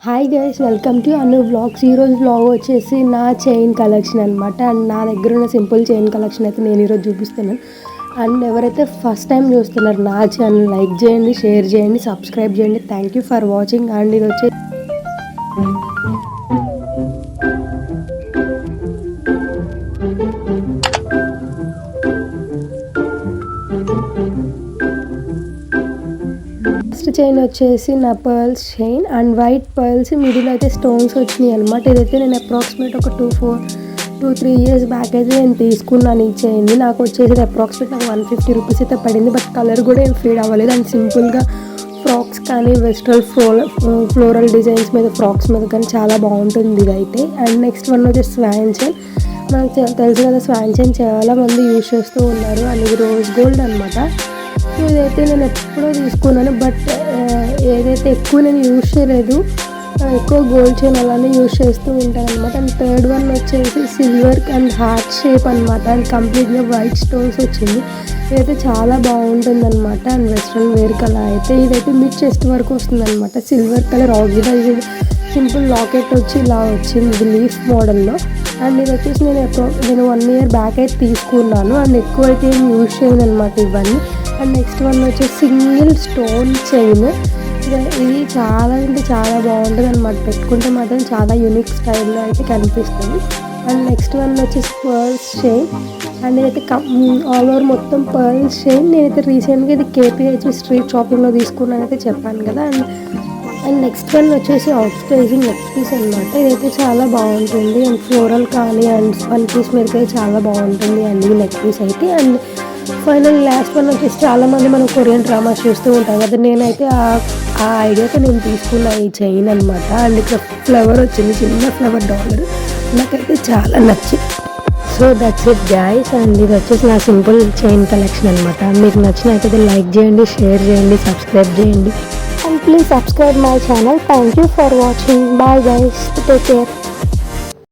Hi guys, welcome to Anu vlogs. ఈరోజు vlog వచ్చేసి నా చైన్ కలెక్షన్ అనమాట. అండ్ నా దగ్గర ఉన్న సింపుల్ చైన్ కలెక్షన్ అయితే నేను ఈరోజు చూపిస్తున్నాను. అండ్ ఎవరైతే ఫస్ట్ టైం చూస్తున్నారు నా ఛానల్ లైక్ చేయండి, షేర్ చేయండి, సబ్స్క్రైబ్ చేయండి. Thank you for watching. And ఇది వచ్చేసి ఫస్ట్ చైన్ వచ్చేసి నా pearls chain and white pearls middle అయితే స్టోన్స్ వచ్చినాయి అనమాట. ఇదైతే నేను అప్రాక్సిమేట్ ఒక 2-3 ఇయర్స్ బ్యాక్ అయితే నేను తీసుకున్నాను ఈ చైన్. నాకు వచ్చేసి అప్రాక్సిమేట్ నాకు 150 రూపీస్ అయితే పడింది. బట్ కలర్ కూడా ఏం ఫేడ్ అవ్వలేదు. అండ్ సింపుల్గా ఫ్రాక్స్ కానీ వెస్ట్రన్ ఫ్లోరల్ డిజైన్స్ మీద ఫ్రాక్స్ మీద కానీ చాలా బాగుంటుంది ఇదైతే. అండ్ నెక్స్ట్ వన్ వచ్చేసి స్వాన్ చైన్. మనకు తెలుసు కదా, స్వాన్ చైన్ చాలా మంది యూజ్ చేస్తూ ఉన్నారు. అండ్ ఇది రోజ్ గోల్డ్ అనమాట. సో ఇదైతే నేను ఎప్పుడో తీసుకున్నాను, బట్ ఏదైతే ఎక్కువ నేను యూజ్ చేయలేదు. ఎక్కువ గోల్డ్ చైన్ అలానే యూజ్ చేస్తూ ఉంటాను అనమాట. అండ్ థర్డ్ వన్ వచ్చేసి సిల్వర్ అండ్ హార్ట్ షేప్ అనమాట. అండ్ కంప్లీట్గా వైట్ స్టోన్స్ వచ్చింది. ఇదైతే చాలా బాగుంటుంది అనమాట. అండ్ వెస్ట్రన్ వేర్ కలర్ అయితే ఇదైతే మిడ్ చెస్ట్ వరకు వస్తుంది అనమాట. Silver colour organised simple locket వచ్చి ఇలా వచ్చింది, ఇది లీఫ్ మోడల్లో. అండ్ ఇది వచ్చేసి నేను 1 ఇయర్ బ్యాక్ అయితే తీసుకున్నాను. అండ్ ఎక్కువ అయితే ఏం యూజ్ చేయను అనమాట ఇవన్నీ. అండ్ నెక్స్ట్ వన్ వచ్చేసి సింగిల్ స్టోన్ చైన్. ఇది చాలా అంటే చాలా బాగుంటుంది అనమాట. పెట్టుకుంటే మాత్రం చాలా యూనిక్ స్టైల్లో అయితే కనిపిస్తుంది. అండ్ నెక్స్ట్ వన్ వచ్చేసి పర్ల్స్ చైన్. అండ్ నేనైతే ఆల్ ఓవర్ మొత్తం పర్ల్స్ చైన్. నేనైతే రీసెంట్గా ఇది కేపీహెచ్ స్ట్రీట్ షాపింగ్లో తీసుకున్నానైతే చెప్పాను కదా. అండ్ నెక్స్ట్ వన్ వచ్చేసి అవుట్ స్టేజింగ్ నెక్ పీస్ అనమాట. ఇదైతే చాలా బాగుంటుంది. అండ్ ఫ్లోరల్ కానీ అండ్ వన్ పీస్ మీదకి చాలా బాగుంటుంది అండ్ ఈ నెక్ పీస్ అయితే. అండ్ ఫైనల్ లాస్ట్ వన్ వచ్చేసి చాలామంది మనం కొరియన్ డ్రామాస్ చూస్తూ ఉంటాం కదా, నేనైతే ఆ ఐడియాతో నేను తీసుకున్న ఈ చైన్ అనమాట. అండ్ ఇక్కడ ఫ్లవర్ వచ్చింది, చిన్న ఫ్లవర్ డాలర్, నాకైతే చాలా నచ్చింది. So that's it guys. And ఇది వచ్చేసి నా సింపుల్ చైన్ కలెక్షన్ అనమాట. మీకు నచ్చినట్లయితే లైక్ చేయండి, షేర్ చేయండి, సబ్స్క్రైబ్ చేయండి. And please subscribe my channel. Thank you for watching. Bye guys. Take care.